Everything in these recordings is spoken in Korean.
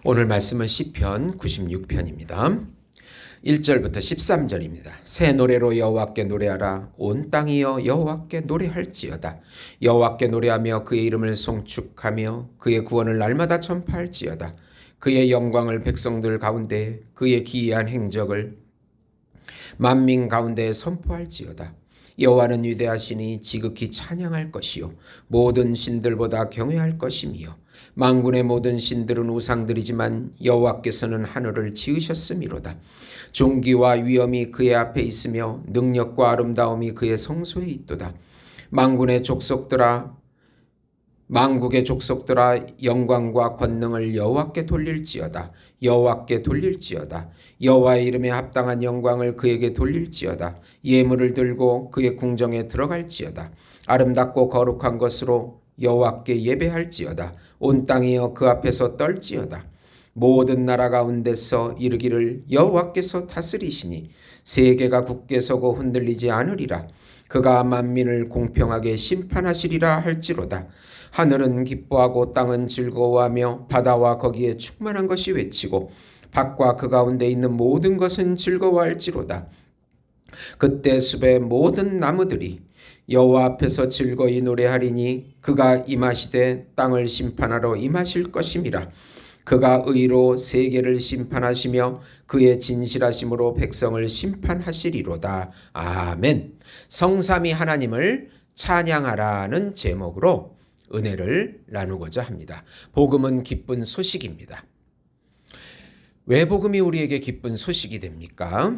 오늘 말씀은 시편 96편입니다. 1절부터 13절입니다. 새 노래로 여호와께 노래하라. 온 땅이여 여호와께 노래할지어다. 여호와께 노래하며 그의 이름을 송축하며 그의 구원을 날마다 전파할지어다. 그의 영광을 백성들 가운데 그의 기이한 행적을 만민 가운데 선포할지어다. 여호와는 위대하시니 지극히 찬양할 것이요 모든 신들보다 경외할 것이며 만군의 모든 신들은 우상들이지만 여호와께서는 하늘을 지으셨음이로다. 존귀와 위엄이 그의 앞에 있으며 능력과 아름다움이 그의 성소에 있도다. 만군의 족속들아 만국의 족속들아 영광과 권능을 여호와께 돌릴지어다. 여호와께 돌릴지어다. 여호와의 이름에 합당한 영광을 그에게 돌릴지어다. 예물을 들고 그의 궁정에 들어갈지어다. 아름답고 거룩한 것으로 여호와께 예배할지어다. 온 땅이여 그 앞에서 떨지어다. 모든 나라 가운데서 이르기를 여호와께서 다스리시니 세계가 굳게 서고 흔들리지 않으리라. 그가 만민을 공평하게 심판하시리라 할지로다. 하늘은 기뻐하고 땅은 즐거워하며 바다와 거기에 충만한 것이 외치고 밭과 그 가운데 있는 모든 것은 즐거워할지로다. 그때 숲의 모든 나무들이 여호와 앞에서 즐거이 노래하리니 그가 임하시되 땅을 심판하러 임하실 것임이라. 그가 의로 세계를 심판하시며 그의 진실하심으로 백성을 심판하시리로다. 아멘. 성삼위 하나님을 찬양하라는 제목으로 은혜를 나누고자 합니다. 복음은 기쁜 소식입니다. 왜 복음이 우리에게 기쁜 소식이 됩니까?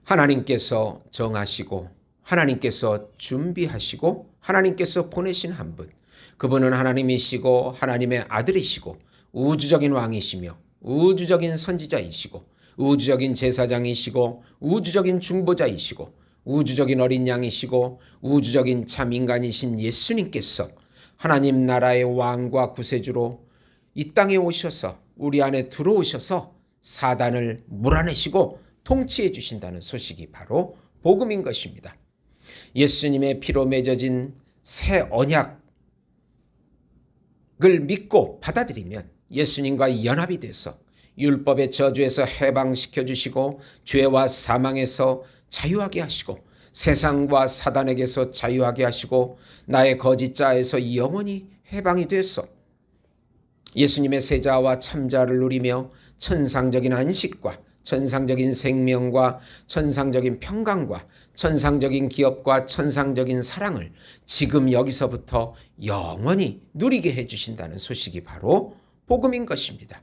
하나님께서 정하시고 하나님께서 준비하시고 하나님께서 보내신 한 분, 그분은 하나님이시고 하나님의 아들이시고 우주적인 왕이시며 우주적인 선지자이시고 우주적인 제사장이시고 우주적인 중보자이시고 우주적인 어린 양이시고 우주적인 참 인간이신 예수님께서 하나님 나라의 왕과 구세주로 이 땅에 오셔서 우리 안에 들어오셔서 사단을 몰아내시고 통치해 주신다는 소식이 바로 복음인 것입니다. 예수님의 피로 맺어진 새 언약을 믿고 받아들이면 예수님과 연합이 돼서 율법의 저주에서 해방시켜 주시고 죄와 사망에서 자유하게 하시고 세상과 사단에게서 자유하게 하시고 나의 거짓자에서 영원히 해방이 돼서 예수님의 세자와 참자를 누리며 천상적인 안식과 천상적인 생명과 천상적인 평강과 천상적인 기업과 천상적인 사랑을 지금 여기서부터 영원히 누리게 해주신다는 소식이 바로 복음인 것입니다.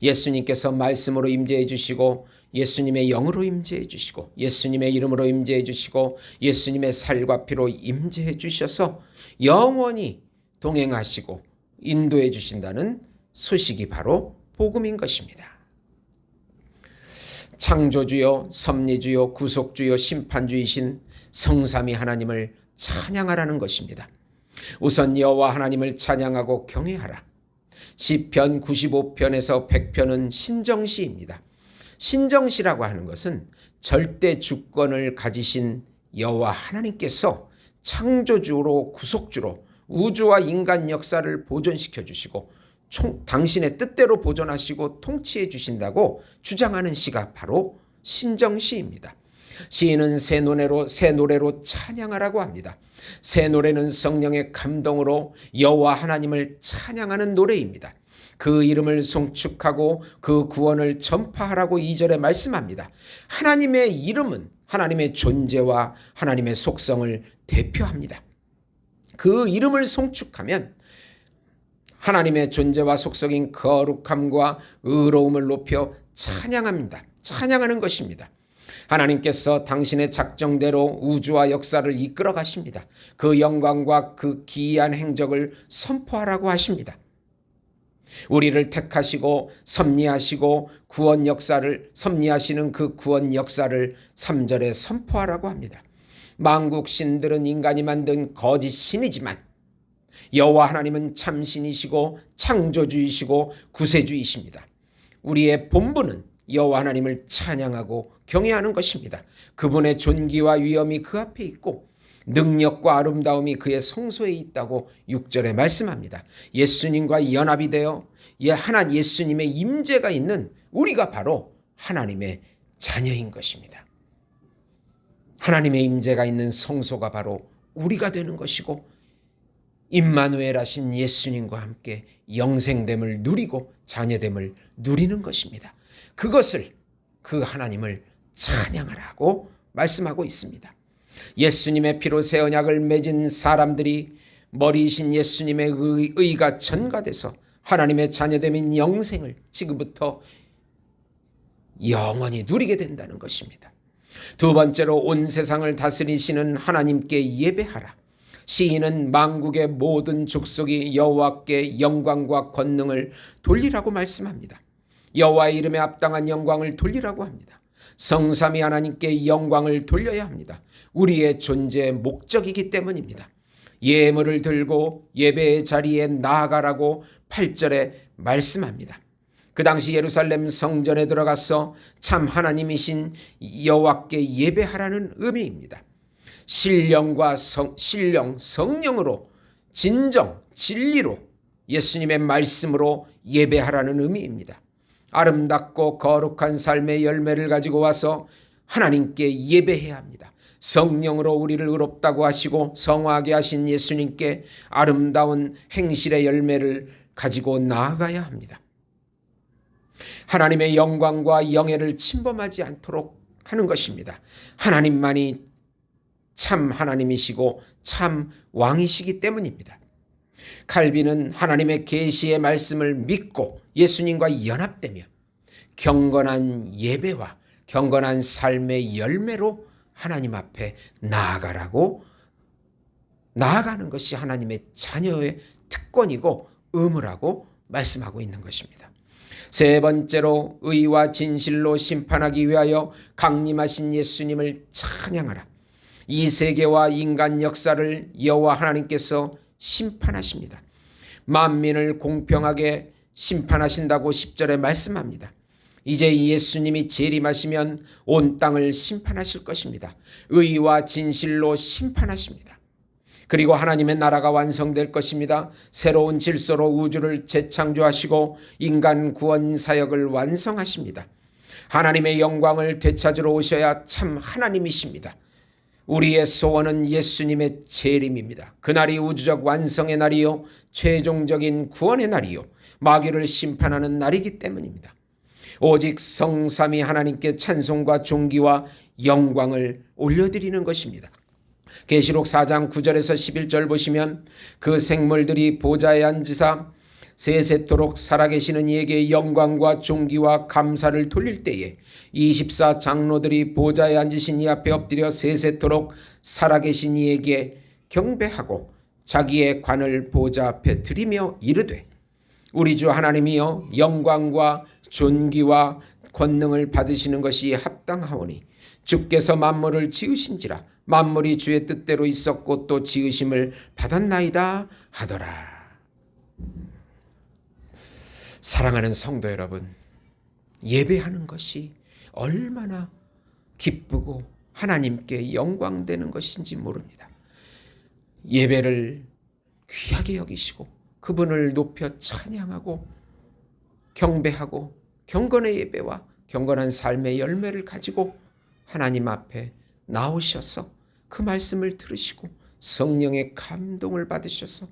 예수님께서 말씀으로 임재해 주시고 예수님의 영으로 임재해 주시고 예수님의 이름으로 임재해 주시고 예수님의 살과 피로 임재해 주셔서 영원히 동행하시고 인도해 주신다는 소식이 바로 복음인 것입니다. 창조주요 섭리주요 구속주요 심판주이신 성삼위 하나님을 찬양하라는 것입니다. 우선 여호와 하나님을 찬양하고 경외하라. 시편 95편에서 100편은 신정시입니다. 신정시라고 하는 것은 절대 주권을 가지신 여호와 하나님께서 창조주로 구속주로 우주와 인간 역사를 보존시켜 주시고 당신의 뜻대로 보존하시고 통치해 주신다고 주장하는 시가 바로 신정시입니다. 시인은 새 노래로 찬양하라고 합니다. 새 노래는 성령의 감동으로 여호와 하나님을 찬양하는 노래입니다. 그 이름을 송축하고 그 구원을 전파하라고 2절에 말씀합니다. 하나님의 이름은 하나님의 존재와 하나님의 속성을 대표합니다. 그 이름을 송축하면 하나님의 존재와 속성인 거룩함과 의로움을 높여 찬양합니다. 찬양하는 것입니다. 하나님께서 당신의 작정대로 우주와 역사를 이끌어 가십니다. 그 영광과 그 기이한 행적을 선포하라고 하십니다. 우리를 택하시고 섭리하시고 구원 역사를 섭리하시는 그 구원 역사를 3절에 선포하라고 합니다. 만국 신들은 인간이 만든 거짓 신이지만 여호와 하나님은 참신이시고 창조주이시고 구세주이십니다. 우리의 본분은 여호와 하나님을 찬양하고 경외하는 것입니다. 그분의 존귀와 위엄이 그 앞에 있고 능력과 아름다움이 그의 성소에 있다고 6절에 말씀합니다. 예수님과 연합이 되어 예수님의 임재가 있는 우리가 바로 하나님의 자녀인 것입니다. 하나님의 임재가 있는 성소가 바로 우리가 되는 것이고 임마누엘 하신 예수님과 함께 영생됨을 누리고 자녀됨을 누리는 것입니다. 그것을 그 하나님을 찬양하라고 말씀하고 있습니다. 예수님의 피로 새 언약을 맺은 사람들이 머리이신 예수님의 의가 전가돼서 하나님의 자녀됨인 영생을 지금부터 영원히 누리게 된다는 것입니다. 두 번째로 온 세상을 다스리시는 하나님께 예배하라. 시인은 만국의 모든 족속이 여호와께 영광과 권능을 돌리라고 말씀합니다. 여호와의 이름에 합당한 영광을 돌리라고 합니다. 성삼위 하나님께 영광을 돌려야 합니다. 우리의 존재의 목적이기 때문입니다. 예물을 들고 예배의 자리에 나아가라고 8절에 말씀합니다. 그 당시 예루살렘 성전에 들어가서 참 하나님이신 여호와께 예배하라는 의미입니다. 신령과 성령으로 진정 진리로 예수님의 말씀으로 예배하라는 의미입니다. 아름답고 거룩한 삶의 열매를 가지고 와서 하나님께 예배해야 합니다. 성령으로 우리를 의롭다고 하시고 성화하게 하신 예수님께 아름다운 행실의 열매를 가지고 나아가야 합니다. 하나님의 영광과 영예를 침범하지 않도록 하는 것입니다. 하나님만이 참 하나님이시고 참 왕이시기 때문입니다. 칼빈은 하나님의 계시의 말씀을 믿고 예수님과 연합되며 경건한 예배와 경건한 삶의 열매로 하나님 앞에 나아가라고 나아가는 것이 하나님의 자녀의 특권이고 의무라고 말씀하고 있는 것입니다. 세 번째로 의와 진실로 심판하기 위하여 강림하신 예수님을 찬양하라. 이 세계와 인간 역사를 여호와 하나님께서 심판하십니다. 만민을 공평하게 심판하신다고 10절에 말씀합니다. 이제 예수님이 재림하시면 온 땅을 심판하실 것입니다. 의와 진실로 심판하십니다. 그리고 하나님의 나라가 완성될 것입니다. 새로운 질서로 우주를 재창조하시고 인간 구원 사역을 완성하십니다. 하나님의 영광을 되찾으러 오셔야 참 하나님이십니다. 우리의 소원은 예수님의 재림입니다. 그날이 우주적 완성의 날이요 최종적인 구원의 날이요 마귀를 심판하는 날이기 때문입니다. 오직 성삼위 하나님께 찬송과 존귀와 영광을 올려드리는 것입니다. 계시록 4장 9절에서 11절 보시면 그 생물들이 보좌에 앉으사 세세토록 살아계시는 이에게 영광과 존귀와 감사를 돌릴 때에 24 장로들이 보좌에 앉으신 이 앞에 엎드려 세세토록 살아계신 이에게 경배하고 자기의 관을 보좌 앞에 드리며 이르되 우리 주 하나님이여 영광과 존귀와 권능을 받으시는 것이 합당하오니 주께서 만물을 지으신지라 만물이 주의 뜻대로 있었고 또 지으심을 받았나이다 하더라. 사랑하는 성도 여러분, 예배하는 것이 얼마나 기쁘고 하나님께 영광되는 것인지 모릅니다. 예배를 귀하게 여기시고 그분을 높여 찬양하고 경배하고 경건의 예배와 경건한 삶의 열매를 가지고 하나님 앞에 나오셔서 그 말씀을 들으시고 성령의 감동을 받으셔서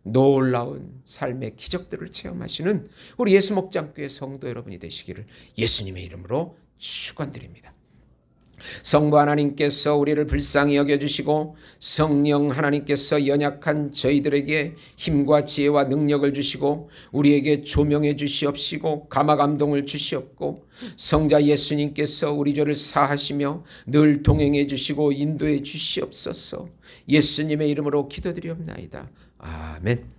놀라운 삶의 기적들을 체험하시는 우리 예수목장교회 성도 여러분이 되시기를 예수님의 이름으로 축원드립니다. 성부 하나님께서 우리를 불쌍히 여겨주시고 성령 하나님께서 연약한 저희들에게 힘과 지혜와 능력을 주시고 우리에게 조명해 주시옵시고 감화감동을 주시옵고 성자 예수님께서 우리 죄를 사하시며 늘 동행해 주시고 인도해 주시옵소서. 예수님의 이름으로 기도드리옵나이다. 아멘.